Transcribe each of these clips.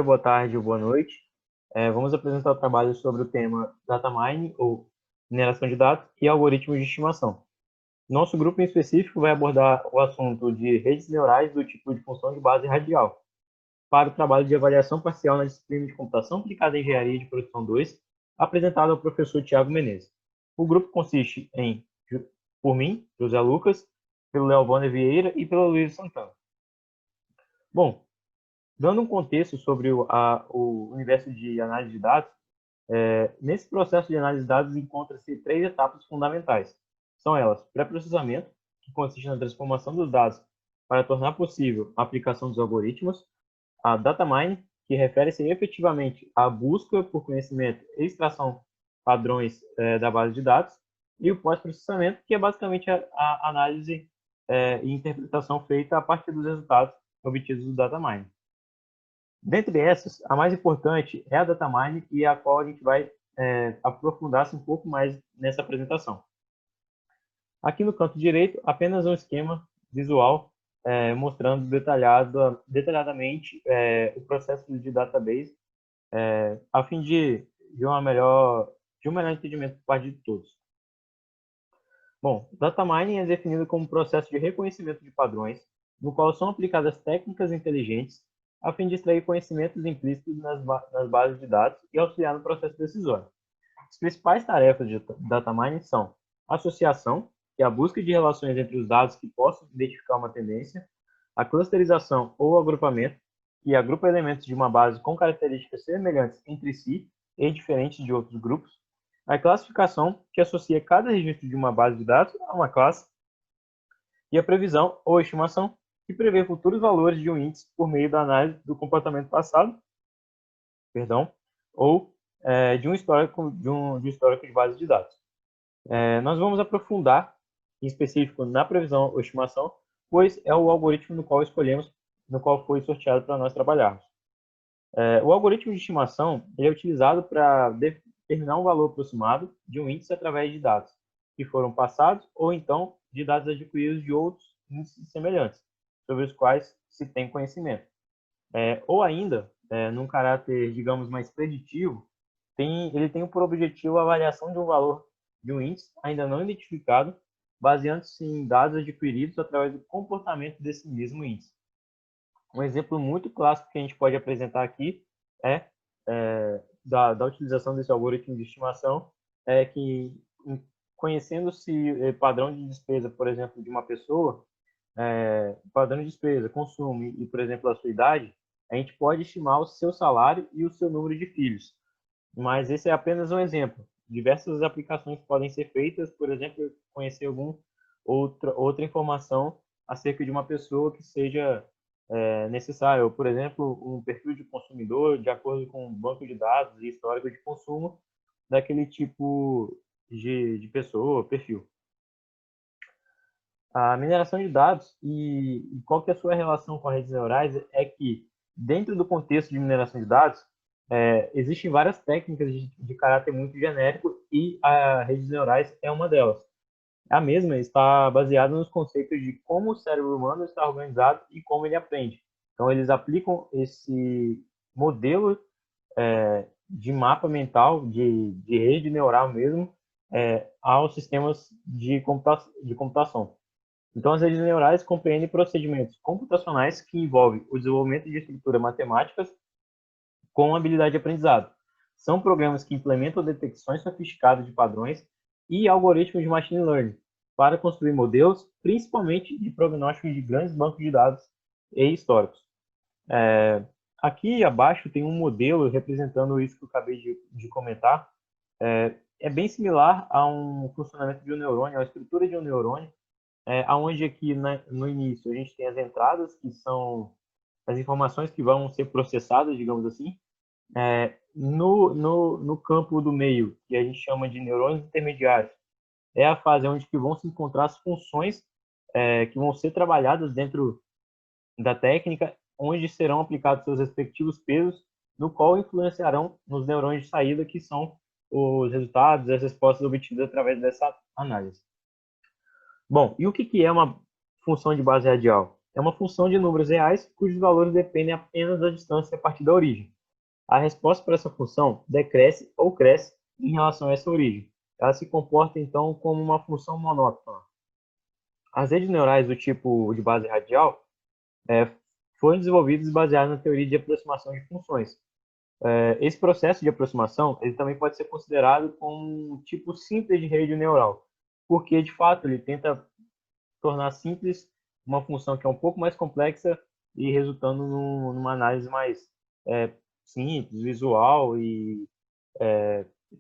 Boa tarde ou boa noite. Vamos apresentar o trabalho sobre o tema Data Mining, ou mineração de dados, e algoritmos de estimação. Nosso grupo em específico vai abordar o assunto de redes neurais do tipo de função de base radial, para o trabalho de avaliação parcial na disciplina de Computação Aplicada à Engenharia de Produção 2, apresentado ao professor Tiago Menezes. O grupo consiste por mim, José Lucas, pelo Léo Bonner Vieira e pelo Luiz Santana. Bom, dando um contexto sobre o universo de análise de dados, nesse processo de análise de dados encontra-se três etapas fundamentais. São elas: pré-processamento, que consiste na transformação dos dados para tornar possível a aplicação dos algoritmos; a data mining, que refere-se efetivamente à busca por conhecimento e extração padrões da base de dados; e o pós-processamento, que é basicamente a análise e interpretação feita a partir dos resultados obtidos do data mining. Dentre essas, a mais importante é a data mining, e a qual a gente vai aprofundar-se um pouco mais nessa apresentação. Aqui no canto direito, apenas um esquema visual mostrando detalhadamente o processo de database, a fim de um melhor entendimento por parte de todos. Bom, data mining é definido como um processo de reconhecimento de padrões, no qual são aplicadas técnicas inteligentes a fim de extrair conhecimentos implícitos nas bases de dados e auxiliar no processo decisório. As principais tarefas de data mining são associação, que é a busca de relações entre os dados que possam identificar uma tendência; a clusterização ou agrupamento, que agrupa elementos de uma base com características semelhantes entre si e diferentes de outros grupos; a classificação, que associa cada registro de uma base de dados a uma classe; e a previsão ou estimação, que prevê futuros valores de um índice por meio da análise do comportamento passado, ou de um histórico de base de dados. Nós vamos aprofundar, em específico, na previsão ou estimação, pois é o algoritmo no qual escolhemos, no qual foi sorteado para nós trabalharmos. O algoritmo de estimação é utilizado para determinar um valor aproximado de um índice através de dados que foram passados ou então de dados adquiridos de outros índices semelhantes, sobre os quais se tem conhecimento. Ou ainda, num caráter, digamos, mais preditivo, ele tem por objetivo a avaliação de um valor de um índice ainda não identificado, baseando-se em dados adquiridos através do comportamento desse mesmo índice. Um exemplo muito clássico que a gente pode apresentar aqui da utilização desse algoritmo de estimação é que, conhecendo-se padrão de despesa, por exemplo, de uma pessoa, padrão de despesa, consumo e, por exemplo, a sua idade, a gente pode estimar o seu salário e o seu número de filhos. Mas esse é apenas um exemplo. Diversas aplicações podem ser feitas, por exemplo, conhecer outra informação acerca de uma pessoa que seja necessário. Por exemplo, um perfil de consumidor de acordo com um banco de dados e histórico de consumo daquele tipo de pessoa, perfil. A mineração de dados e qual que é a sua relação com as redes neurais é que, dentro do contexto de mineração de dados, existem várias técnicas de caráter muito genérico e as redes neurais é uma delas. A mesma está baseada nos conceitos de como o cérebro humano está organizado e como ele aprende. Então, eles aplicam esse modelo de mapa mental, de rede neural mesmo, aos sistemas de computação. Então, as redes neurais compreendem procedimentos computacionais que envolvem o desenvolvimento de estruturas matemáticas com habilidade de aprendizado. São programas que implementam detecções sofisticadas de padrões e algoritmos de machine learning para construir modelos, principalmente de prognósticos de grandes bancos de dados e históricos. Aqui abaixo tem um modelo representando isso que eu acabei de comentar. É bem similar a um funcionamento de um neurônio, a estrutura de um neurônio, onde aqui no início a gente tem as entradas, que são as informações que vão ser processadas, digamos assim. No campo do meio, que a gente chama de neurônios intermediários, é a fase onde que vão se encontrar as funções que vão ser trabalhadas dentro da técnica, onde serão aplicados seus respectivos pesos, no qual influenciarão nos neurônios de saída, que são os resultados e as respostas obtidas através dessa análise. Bom, e o que é uma função de base radial? é uma função de números reais cujos valores dependem apenas da distância a partir da origem. A resposta para essa função decresce ou cresce em relação a essa origem. Ela se comporta, então, como uma função monótona. As redes neurais do tipo de base radial foram desenvolvidas baseadas na teoria de aproximação de funções. Esse processo de aproximação ele também pode ser considerado como um tipo simples de rede neural, porque, de fato, ele tenta tornar simples uma função que é um pouco mais complexa e resultando numa análise mais simples, visual e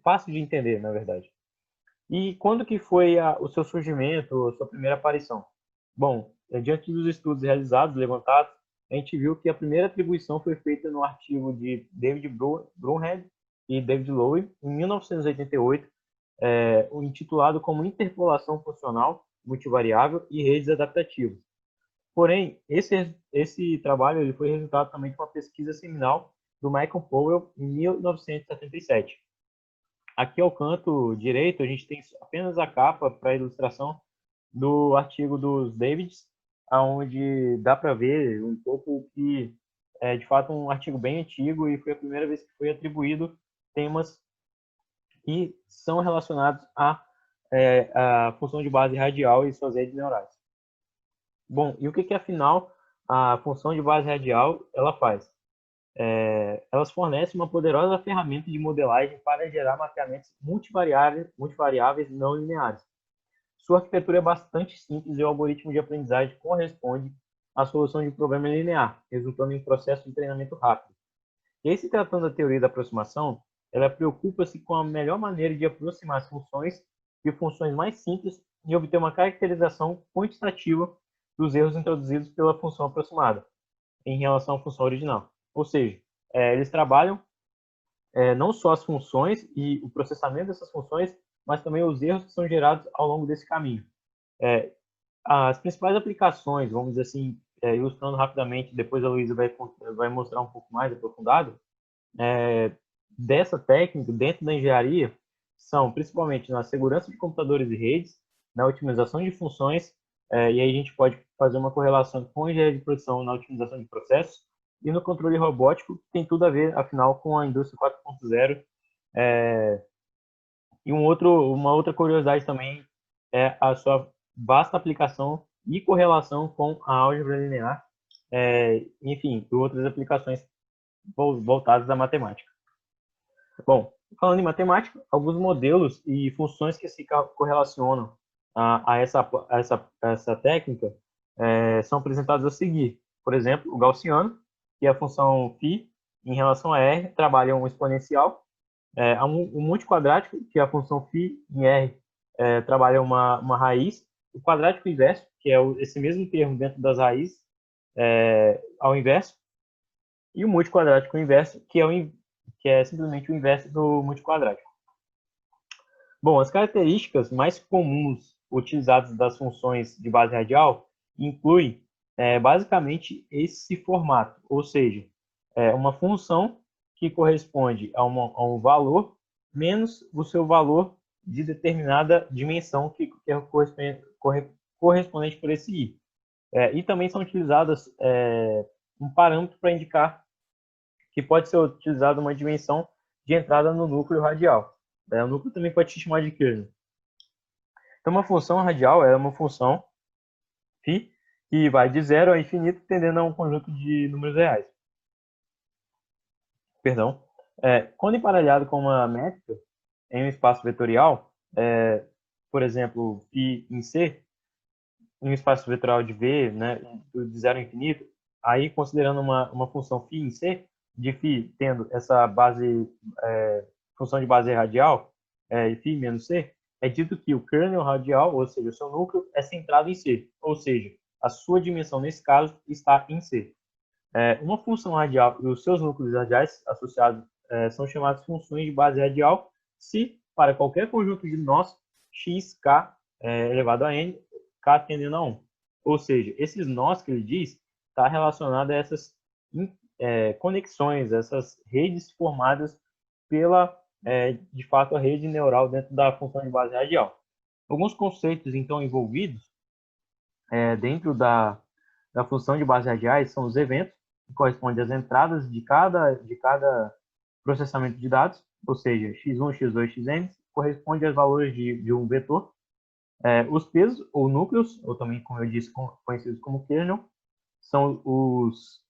fácil de entender, na verdade. E quando que foi o seu surgimento, a sua primeira aparição? Bom, diante dos estudos realizados, levantados, a gente viu que a primeira atribuição foi feita no artigo de David Brunhead e David Lowe, em 1988, intitulado como Interpolação Funcional Multivariável e Redes Adaptativas. Porém, esse trabalho ele foi resultado também de uma pesquisa seminal do Michael Powell, em 1977. Aqui ao canto direito, a gente tem apenas a capa para ilustração do artigo dos Davids, onde dá para ver um pouco que é de fato um artigo bem antigo e foi a primeira vez que foi atribuído temas que são relacionados à função de base radial e suas redes neurais. Bom, e o que afinal a função de base radial ela faz? Elas fornecem uma poderosa ferramenta de modelagem para gerar mapeamentos multivariáveis não lineares. Sua arquitetura é bastante simples e o algoritmo de aprendizagem corresponde à solução de um problema linear, resultando em um processo de treinamento rápido. E aí, se tratando da teoria da aproximação, ela preocupa-se com a melhor maneira de aproximar as funções de funções mais simples e obter uma caracterização quantitativa dos erros introduzidos pela função aproximada em relação à função original. Ou seja, eles trabalham não só as funções e o processamento dessas funções, mas também os erros que são gerados ao longo desse caminho. As principais aplicações, vamos dizer assim, ilustrando rapidamente, depois a Luísa vai mostrar um pouco mais aprofundado, dessa técnica dentro da engenharia são principalmente na segurança de computadores e redes, na otimização de funções, e aí a gente pode fazer uma correlação com a engenharia de produção na otimização de processos, e no controle robótico, que tem tudo a ver, afinal, com a indústria 4.0. E uma outra curiosidade também é a sua vasta aplicação e correlação com a álgebra linear, enfim, e outras aplicações voltadas à matemática. Bom, falando em matemática, alguns modelos e funções que se correlacionam a essa técnica são apresentados a seguir. Por exemplo, o gaussiano, que é a função φ em relação a r, trabalha um exponencial. O multiquadrático, que é a função φ em r, trabalha uma raiz. O quadrático inverso, que é esse mesmo termo dentro das raízes, ao inverso. E o multiquadrático inverso, que é simplesmente o inverso do multiquadrático. Bom, as características mais comuns utilizadas das funções de base radial incluem basicamente esse formato, ou seja, uma função que corresponde a um valor menos o seu valor de determinada dimensão que é correspondente por esse i. E também são utilizadas um parâmetro para indicar que pode ser utilizada uma dimensão de entrada no núcleo radial. O núcleo também pode se chamar de kernel. Então, uma função radial é uma função φ que vai de 0 a infinito, tendendo a um conjunto de números reais. Perdão. Quando emparelhado com uma métrica em um espaço vetorial, por exemplo, φ em C, em um espaço vetorial de V, né, de 0 a infinito, aí considerando uma função φ em C, de φ tendo essa base, função de base radial, φ menos C, é dito que o kernel radial, ou seja, o seu núcleo, é centrado em C, ou seja, a sua dimensão, nesse caso, está em C. Uma função radial e os seus núcleos radiais associados são chamados funções de base radial se, para qualquer conjunto de nós, x, k elevado a n, k tendendo a 1. Ou seja, esses nós que ele diz está relacionado a essas conexões, essas redes formadas pela, de fato, a rede neural dentro da função de base radial. Alguns conceitos, então, envolvidos dentro da função de bases radiais são os eventos, que correspondem às entradas de cada processamento de dados, ou seja, x1, x2, xn, corresponde aos valores de um vetor. Os pesos, ou núcleos, ou também, como eu disse, conhecidos como kernel, são os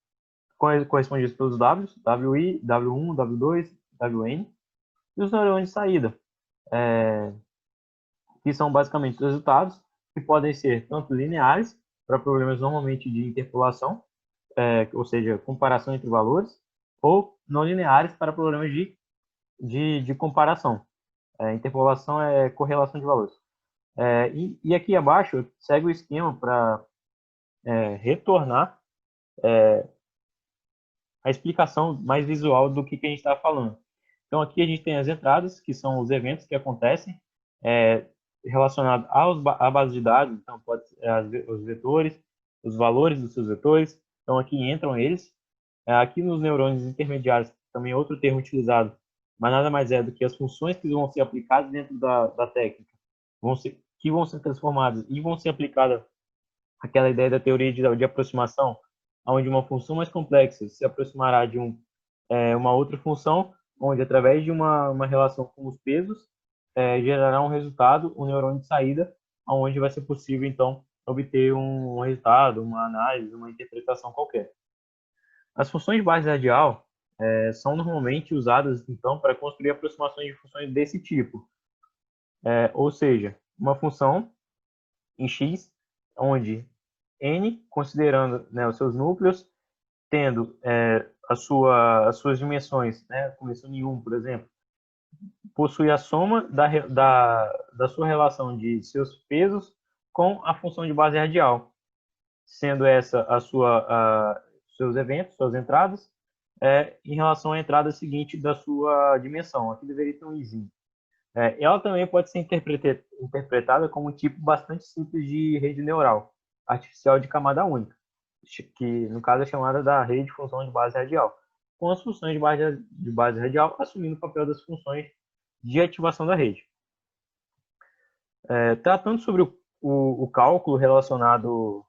correspondidos pelos Ws, WI, W1, W2, Wn, e os neurônios de saída, que são basicamente os resultados, que podem ser tanto lineares, para problemas normalmente de interpolação, ou seja, comparação entre valores, ou não lineares para problemas de comparação. Interpolação é correlação de valores. E aqui abaixo segue o esquema para retornar a explicação mais visual do que a gente está falando. Então, aqui a gente tem as entradas, que são os eventos que acontecem relacionados à base de dados. Então, pode ser os vetores, os valores dos seus vetores. Então, aqui entram eles. Aqui nos neurônios intermediários, também é outro termo utilizado, mas nada mais é do que as funções que vão ser aplicadas dentro da técnica, que vão ser transformadas e vão ser aplicadas aquela ideia da teoria de aproximação, onde uma função mais complexa se aproximará de uma outra função, onde através de uma relação com os pesos, gerará um resultado, um neurônio de saída, onde vai ser possível, então, obter um resultado, uma análise, uma interpretação qualquer. As funções de base radial são normalmente usadas, então, para construir aproximações de funções desse tipo. Ou seja, uma função em x, onde n, considerando, né, os seus núcleos, tendo as suas dimensões, né, começando em 1, por exemplo, possui a soma da sua relação de seus pesos com a função de base radial, sendo essa seus eventos, suas entradas, em relação à entrada seguinte da sua dimensão. Aqui deveria ter um izinho. Ela também pode ser interpretada como um tipo bastante simples de rede neural artificial de camada única, que no caso é chamada da rede de função de base radial, com as funções de base radial assumindo o papel das funções de ativação da rede. Tratando sobre o cálculo relacionado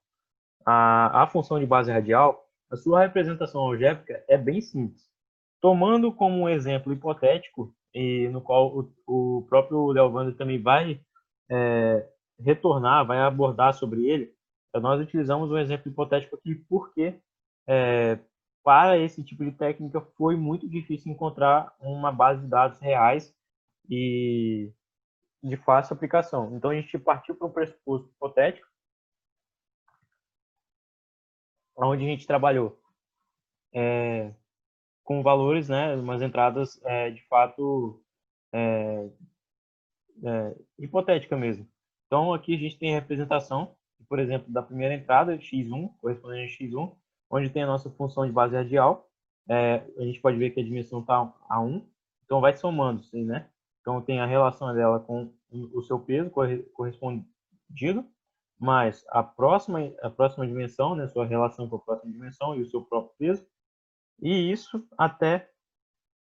à função de base radial, a sua representação algébrica é bem simples. Tomando como um exemplo hipotético, e no qual o próprio Leovando também vai retornar, vai abordar sobre ele, nós utilizamos um exemplo hipotético aqui porque para esse tipo de técnica foi muito difícil encontrar uma base de dados reais e de fácil aplicação. Então a gente partiu para um pressuposto hipotético, onde a gente trabalhou com valores, né, umas entradas de fato hipotética mesmo. Então aqui a gente tem a representação, por exemplo, da primeira entrada, x1, correspondente a x1, onde tem a nossa função de base radial. A gente pode ver que a dimensão está a 1, então vai somando, assim, né? Então tem a relação dela com o seu peso correspondido, mais a próxima dimensão, né, sua relação com a próxima dimensão e o seu próprio peso, e isso até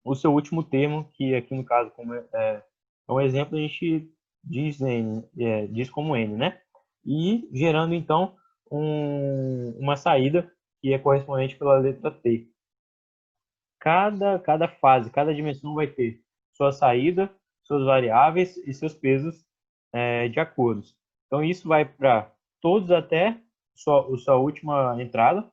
o seu último termo, que aqui no caso, como é um exemplo, a gente diz n, diz como n, né? E gerando então uma saída que é correspondente pela letra t. Cada fase, cada dimensão vai ter sua saída, suas variáveis e seus pesos de acordos. Então isso vai para todos até sua última entrada,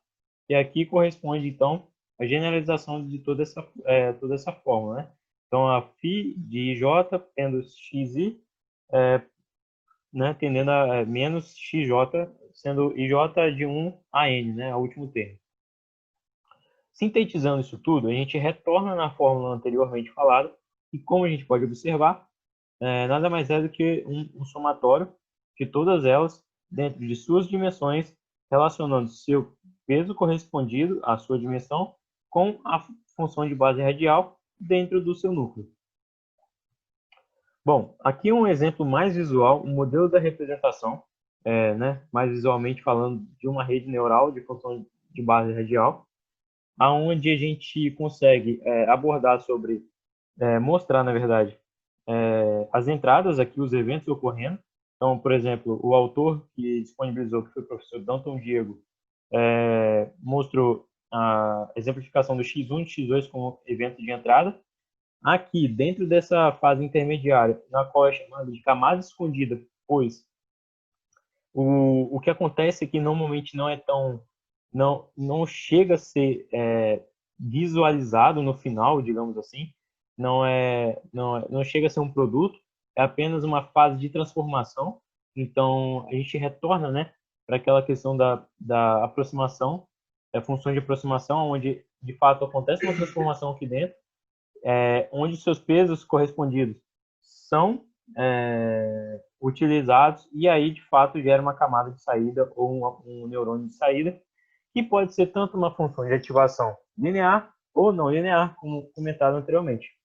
e aqui corresponde então a generalização de toda essa fórmula, né? Então a φ de j tendo xi, né, tendendo a menos xj, sendo ij de 1 a n, né, o último termo. Sintetizando isso tudo, a gente retorna na fórmula anteriormente falada, e como a gente pode observar, nada mais é do que um somatório de todas elas dentro de suas dimensões, relacionando seu peso correspondido à sua dimensão com a função de base radial dentro do seu núcleo. Bom, aqui um exemplo mais visual, um modelo da representação, né, mais visualmente falando de uma rede neural de função de base radial, aonde a gente consegue abordar sobre, mostrar, na verdade, as entradas aqui, os eventos ocorrendo. Então, por exemplo, o autor que disponibilizou, que foi o professor Danton Diego, mostrou a exemplificação do X1 e X2 como evento de entrada. Aqui, dentro dessa fase intermediária, na qual é chamada de camada escondida, pois o que acontece é que normalmente não chega a ser visualizado no final, digamos assim, não chega a ser um produto, é apenas uma fase de transformação. Então, a gente retorna, né, para aquela questão da aproximação, da função de aproximação, onde de fato acontece uma transformação aqui dentro, onde seus pesos correspondidos são utilizados, e aí de fato gera uma camada de saída ou um neurônio de saída, que pode ser tanto uma função de ativação linear ou não linear, como comentado anteriormente.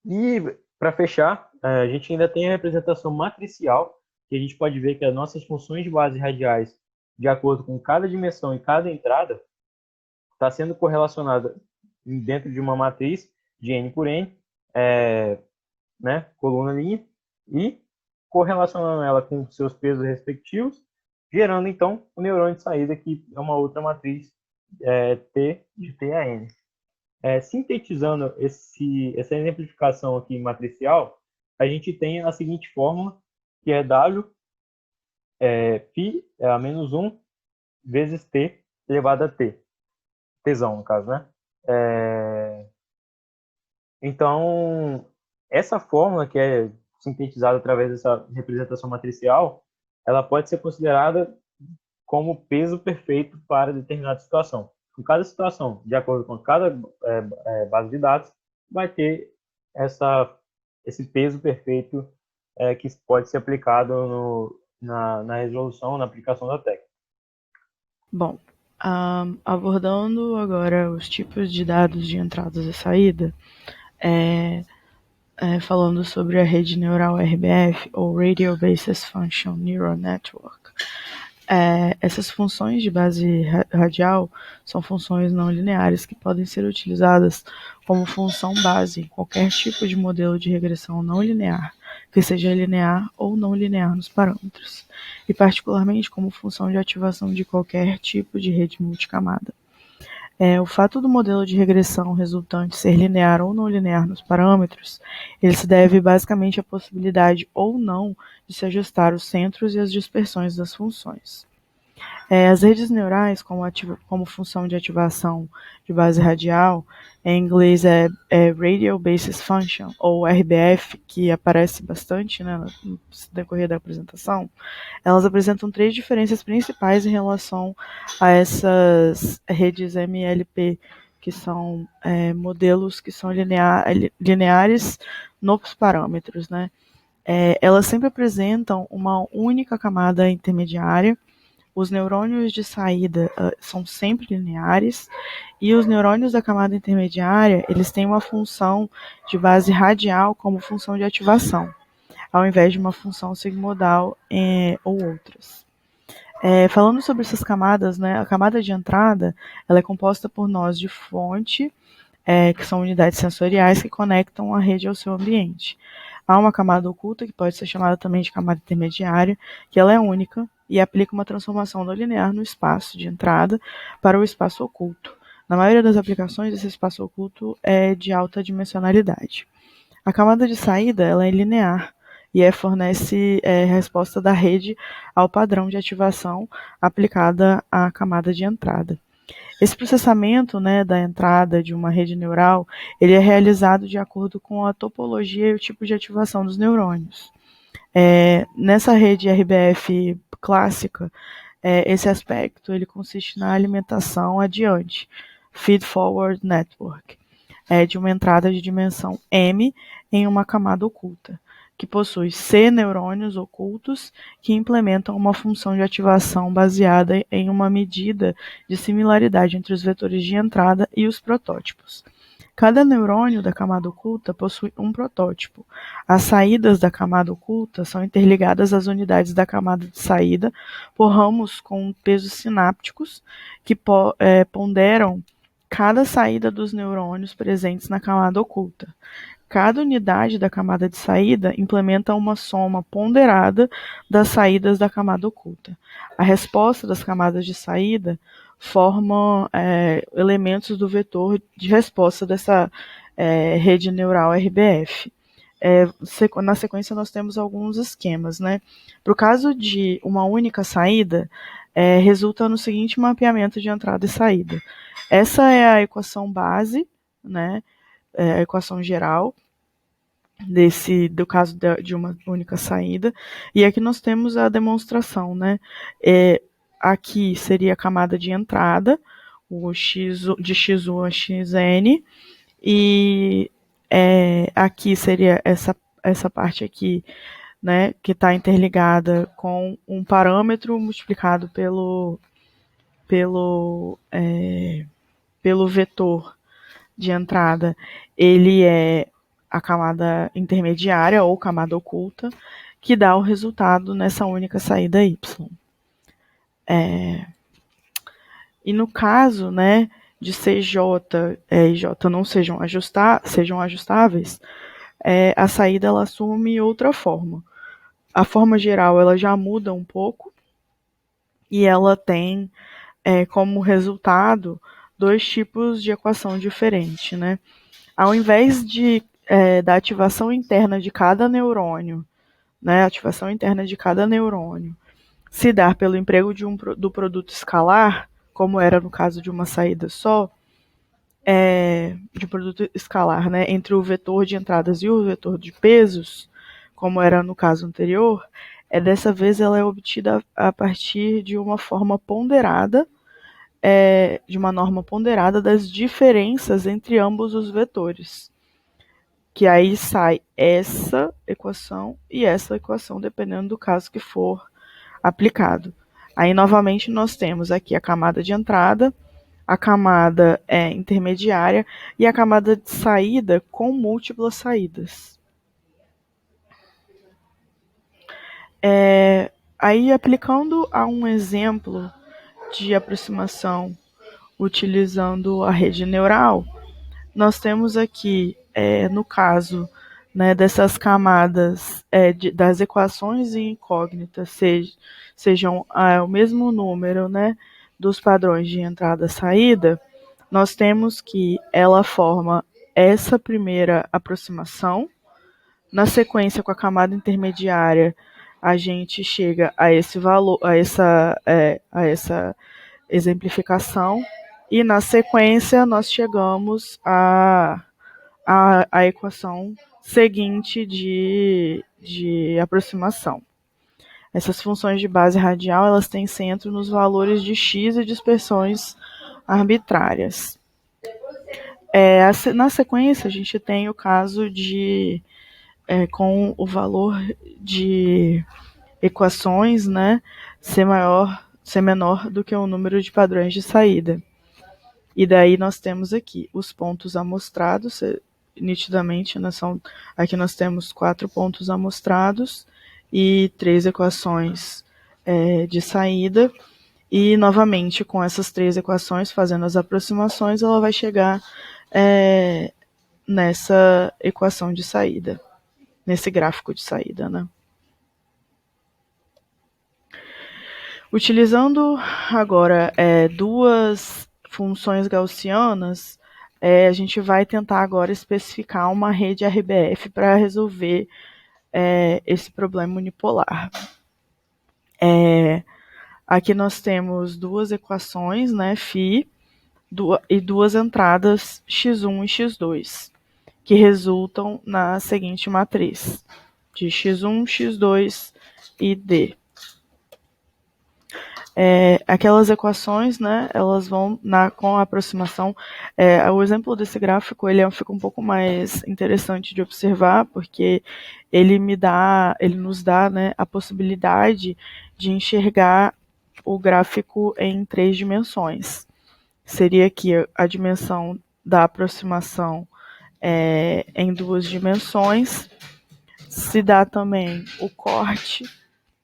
E para fechar, a gente ainda tem a representação matricial, que a gente pode ver que as nossas funções de base radiais, de acordo com cada dimensão e cada entrada, está sendo correlacionada dentro de uma matriz de N por N, né, coluna linha, e correlacionando ela com seus pesos respectivos, gerando então o neurônio de saída, que é uma outra matriz T de T a N. Sintetizando essa exemplificação aqui matricial, a gente tem a seguinte fórmula, que é W π a menos 1 vezes T elevado a T. Tzão, no caso, né? Então, essa fórmula, que é sintetizada através dessa representação matricial, ela pode ser considerada como peso perfeito para determinada situação. Com cada situação, de acordo com cada base de dados, vai ter esse peso perfeito que pode ser aplicado na resolução, na aplicação da técnica. Bom, abordando agora os tipos de dados de entradas e saída, falando sobre a rede neural RBF, ou Radio Basis Function Neural Network. Essas funções de base radial são funções não lineares que podem ser utilizadas como função base em qualquer tipo de modelo de regressão não linear, que seja linear ou não linear nos parâmetros, e particularmente como função de ativação de qualquer tipo de rede multicamada. O fato do modelo de regressão resultante ser linear ou não linear nos parâmetros, ele se deve basicamente à possibilidade ou não de se ajustar os centros e as dispersões das funções. As redes neurais, como função de ativação de base radial, em inglês é Radio Basis Function, ou RBF, que aparece bastante, né, no decorrer da apresentação, elas apresentam 3 diferenças principais em relação a essas redes MLP, que são modelos que são lineares nos parâmetros, né? Elas sempre apresentam uma única camada intermediária. Os neurônios de saída são sempre lineares, e os neurônios da camada intermediária, eles têm uma função de base radial como função de ativação, ao invés de uma função sigmodal ou outras. Falando sobre essas camadas, né, a camada de entrada, ela é composta por nós de fonte, que são unidades sensoriais que conectam a rede ao seu ambiente. Há uma camada oculta, que pode ser chamada também de camada intermediária, que ela é única e aplica uma transformação não linear no espaço de entrada para o espaço oculto. Na maioria das aplicações, esse espaço oculto é de alta dimensionalidade. A camada de saída, ela é linear e fornece resposta da rede ao padrão de ativação aplicada à camada de entrada. Esse processamento, né, da entrada de uma rede neural, ele é realizado de acordo com a topologia e o tipo de ativação dos neurônios. Nessa rede RBF clássica, esse aspecto ele consiste na alimentação adiante, Feed Forward Network, de uma entrada de dimensão M em uma camada oculta, que possui C neurônios ocultos que implementam uma função de ativação baseada em uma medida de similaridade entre os vetores de entrada e os protótipos. Cada neurônio da camada oculta possui um protótipo. As saídas da camada oculta são interligadas às unidades da camada de saída por ramos com pesos sinápticos que ponderam cada saída dos neurônios presentes na camada oculta. Cada unidade da camada de saída implementa uma soma ponderada das saídas da camada oculta. A resposta das camadas de saída forma elementos do vetor de resposta dessa rede neural RBF. Na sequência, nós temos alguns esquemas, né? Para o caso de uma única saída, resulta no seguinte mapeamento de entrada e saída. Essa é a equação base, né? A equação geral do caso de uma única saída. E aqui nós temos a demonstração, né? Aqui seria a camada de entrada, o x, de x1 a xn, e aqui seria essa parte aqui, né, que está interligada com um parâmetro multiplicado pelo vetor de entrada. Ele é a camada intermediária ou camada oculta, que dá o resultado nessa única saída y. E no caso, né, de CJ e J não sejam ajustáveis, a saída ela assume outra forma. A forma geral ela já muda um pouco e ela tem como resultado dois tipos de equação diferente, né? Ao invés da ativação interna de cada neurônio, né, ativação interna de cada neurônio se dar pelo emprego do produto escalar, como era no caso de uma saída só, de produto escalar, né, entre o vetor de entradas e o vetor de pesos, como era no caso anterior, dessa vez ela é obtida a partir de uma forma ponderada, de uma norma ponderada das diferenças entre ambos os vetores. Que aí sai essa equação e essa equação, dependendo do caso que for aplicado. Aí, novamente, nós temos aqui a camada de entrada, a camada intermediária e a camada de saída com múltiplas saídas. Aí, aplicando a um exemplo de aproximação utilizando a rede neural, nós temos aqui, no caso, né, dessas camadas das equações incógnitas sejam o mesmo número, né, dos padrões de entrada e saída, nós temos que ela forma essa primeira aproximação. Na sequência, com a camada intermediária, a gente chega a esse valor, a essa exemplificação, e na sequência nós chegamos à equação seguinte de aproximação. Essas funções de base radial elas têm centro nos valores de x e dispersões arbitrárias. Na sequência, a gente tem o caso com o valor de equações, né, ser menor do que o número de padrões de saída. E daí nós temos aqui os pontos amostrados, nitidamente, aqui nós temos 4 pontos amostrados e 3 equações de saída. E, novamente, com essas 3 equações, fazendo as aproximações, ela vai chegar nessa equação de saída, nesse gráfico de saída, né? Utilizando agora duas funções gaussianas, a gente vai tentar agora especificar uma rede RBF para resolver esse problema unipolar. Aqui nós temos duas equações, né, φ, e duas entradas x1 e x2, que resultam na seguinte matriz, de x1, x2 e d. Aquelas equações, né, elas vão com a aproximação. O exemplo desse gráfico ele fica um pouco mais interessante de observar, porque ele nos dá, né, a possibilidade de enxergar o gráfico em 3 dimensões. Seria aqui a dimensão da aproximação em 2 dimensões. Se dá também o corte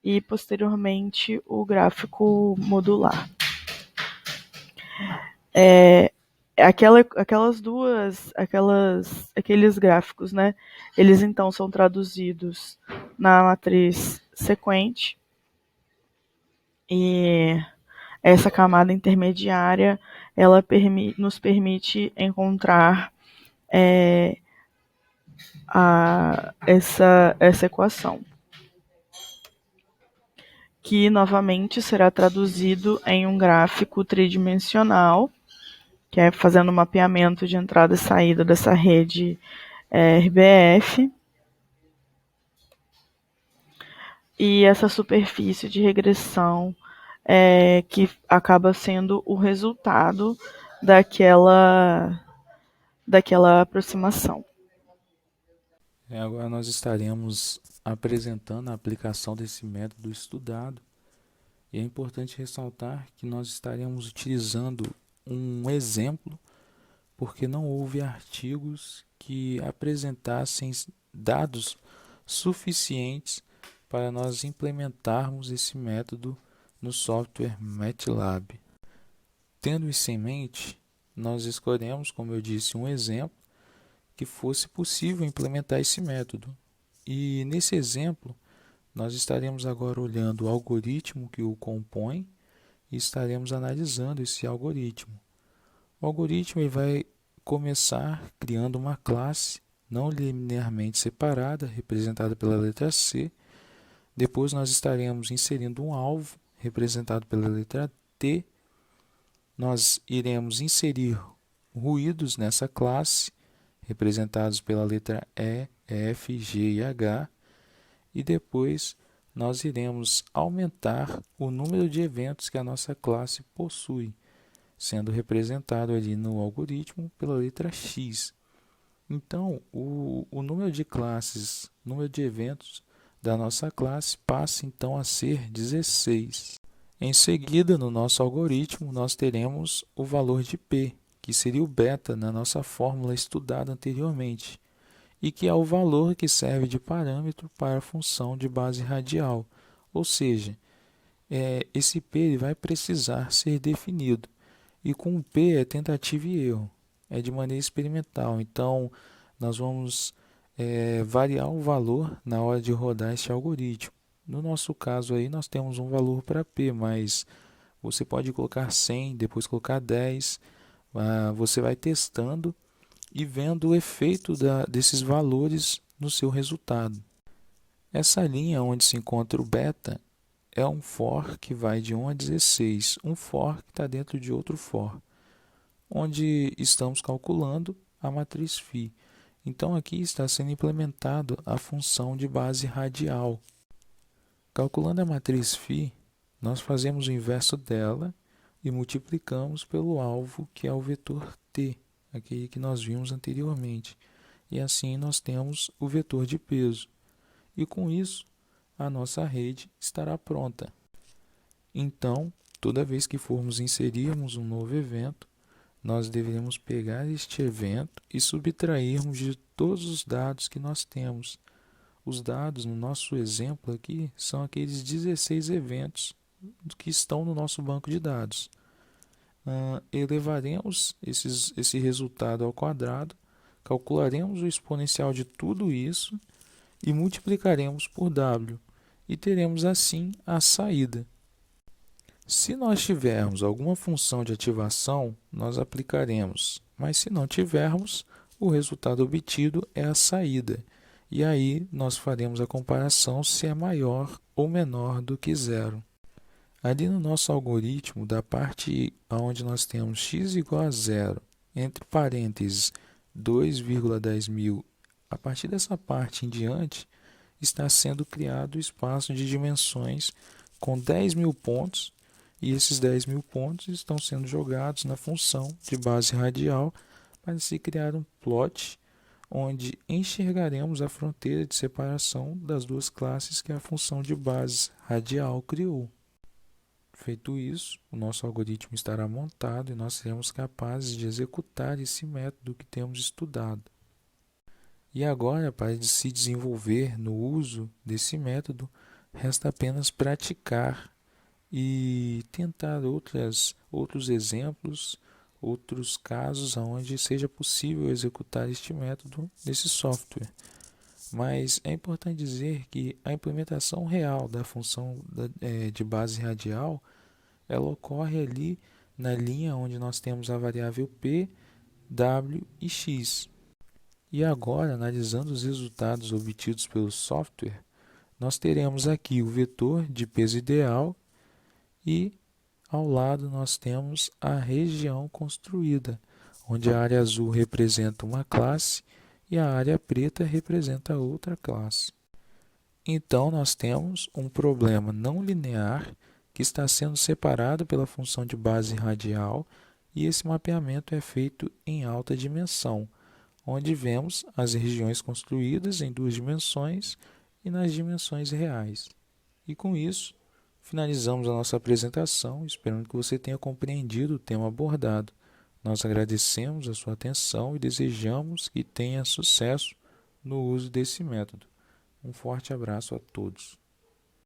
e, posteriormente, o gráfico modular. aqueles gráficos, né? Eles então são traduzidos na matriz sequente e essa camada intermediária ela nos permite encontrar essa equação, que novamente será traduzido em um gráfico tridimensional, que é fazendo o mapeamento de entrada e saída dessa rede RBF. E essa superfície de regressão que acaba sendo o resultado daquela aproximação. Agora nós estaremos apresentando a aplicação desse método estudado. E é importante ressaltar que nós estaremos utilizando um exemplo, porque não houve artigos que apresentassem dados suficientes para nós implementarmos esse método no software MATLAB. Tendo isso em mente, nós escolhemos, como eu disse, um exemplo que fosse possível implementar esse método. E nesse exemplo, nós estaremos agora olhando o algoritmo que o compõe e estaremos analisando esse algoritmo. O algoritmo ele vai começar criando uma classe não linearmente separada, representada pela letra C. Depois nós estaremos inserindo um alvo, representado pela letra T. Nós iremos inserir ruídos nessa classe, representados pela letra E, F, G e H. E depois nós iremos aumentar o número de eventos que a nossa classe possui, sendo representado ali no algoritmo pela letra X. Então, o número de classes, número de eventos da nossa classe passa então a ser 16. Em seguida, no nosso algoritmo, nós teremos o valor de P, que seria o beta na nossa fórmula estudada anteriormente, e que é o valor que serve de parâmetro para a função de base radial. Ou seja, esse P ele vai precisar ser definido. E com o P é tentativa e erro, é de maneira experimental. Então, nós vamos variar o valor na hora de rodar este algoritmo. No nosso caso aí, nós temos um valor para P, mas você pode colocar 100, depois colocar 10. Você vai testando e vendo o efeito desses valores no seu resultado. Essa linha onde se encontra o beta é um for que vai de 1 a 16, um for que está dentro de outro for, onde estamos calculando a matriz φ. Então aqui está sendo implementado a função de base radial. Calculando a matriz φ, nós fazemos o inverso dela e multiplicamos pelo alvo, que é o vetor t, aquele que nós vimos anteriormente. E assim nós temos o vetor de peso. E com isso, a nossa rede estará pronta. Então, toda vez que formos inserirmos um novo evento, nós devemos pegar este evento e subtrairmos de todos os dados que nós temos. Os dados, no nosso exemplo aqui, são aqueles 16 eventos que estão no nosso banco de dados. Elevaremos esse resultado ao quadrado, calcularemos o exponencial de tudo isso e multiplicaremos por W, e teremos assim a saída. Se nós tivermos alguma função de ativação, nós aplicaremos, mas se não tivermos, o resultado obtido é a saída, e aí nós faremos a comparação se é maior ou menor do que zero. Ali no nosso algoritmo, da parte onde nós temos x igual a zero, entre parênteses 2,10.000, a partir dessa parte em diante, está sendo criado o espaço de dimensões com 10.000 pontos, e esses 10.000 pontos estão sendo jogados na função de base radial para se criar um plot onde enxergaremos a fronteira de separação das duas classes que a função de base radial criou. Feito isso, o nosso algoritmo estará montado e nós seremos capazes de executar esse método que temos estudado. E agora, para se desenvolver no uso desse método, resta apenas praticar e tentar outros exemplos, outros casos onde seja possível executar este método nesse software. Mas é importante dizer que a implementação real da função de base radial, ela ocorre ali na linha onde nós temos a variável P, W e X. E agora, analisando os resultados obtidos pelo software, nós teremos aqui o vetor de peso ideal e ao lado nós temos a região construída, onde a área azul representa uma classe e a área preta representa outra classe. Então, nós temos um problema não linear que está sendo separado pela função de base radial e esse mapeamento é feito em alta dimensão, onde vemos as regiões construídas em 2 dimensões e nas dimensões reais. E com isso, finalizamos a nossa apresentação, esperando que você tenha compreendido o tema abordado. Nós agradecemos a sua atenção e desejamos que tenha sucesso no uso desse método. Um forte abraço a todos.